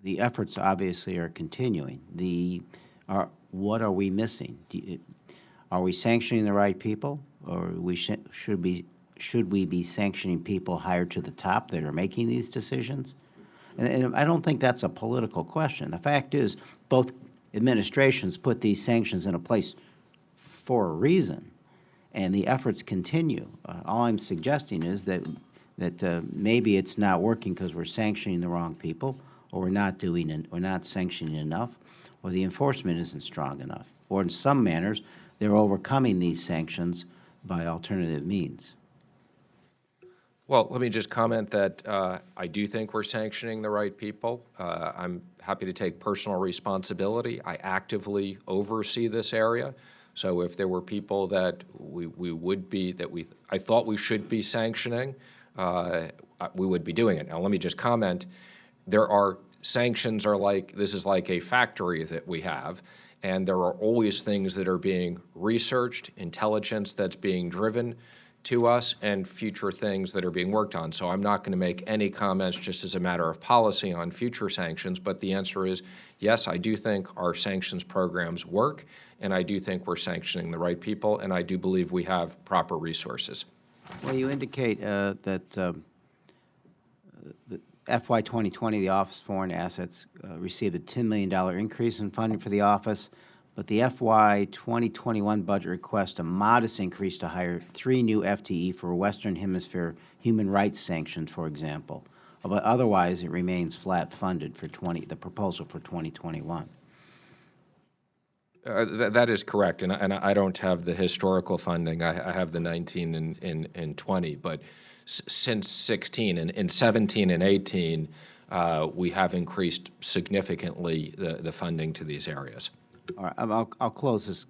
the efforts obviously are continuing. What are we missing? Are we sanctioning the right people, or should we be sanctioning people higher to the top that are making these decisions? And I don't think that's a political question. The fact is, both administrations put these sanctions in place for a reason, and the efforts continue. All I'm suggesting is that maybe it's not working because we're sanctioning the wrong people, or we're not sanctioning enough, or the enforcement isn't strong enough, or in some manners, they're overcoming these sanctions by alternative means. Well, let me just comment that I do think we're sanctioning the right people. I'm happy to take personal responsibility. I actively oversee this area. So if there were people that I thought we should be sanctioning, we would be doing it. Now, let me just comment. Sanctions this is like a factory that we have, and there are always things that are being researched, intelligence that's being driven to us, and future things that are being worked on. So I'm not going to make any comments just as a matter of policy on future sanctions, but the answer is yes, I do think our sanctions programs work, and I do think we're sanctioning the right people, and I do believe we have proper resources. Well, you indicate that the FY 2020, the Office of Foreign Assets received a $10 million increase in funding for the office, but the FY 2021 budget requests a modest increase to hire 3 new FTE for Western Hemisphere human rights sanctions, for example. But otherwise, it remains flat funded for the proposal for 2021. That is correct, and I don't have the historical funding. I have the 19 and 20, but since 16 and in 17 and 18, we have increased significantly the funding to these areas. All right, I'll close this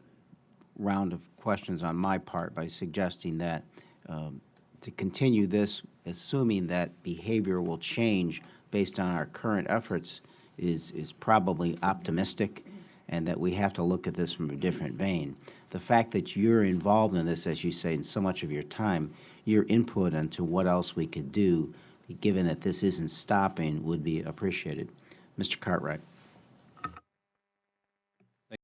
round of questions on my part by suggesting that to continue this, assuming that behavior will change based on our current efforts, is probably optimistic, and that we have to look at this from a different vein. The fact that you're involved in this, as you say, in so much of your time, your input into what else we could do, given that this isn't stopping, would be appreciated. Mr. Cartwright.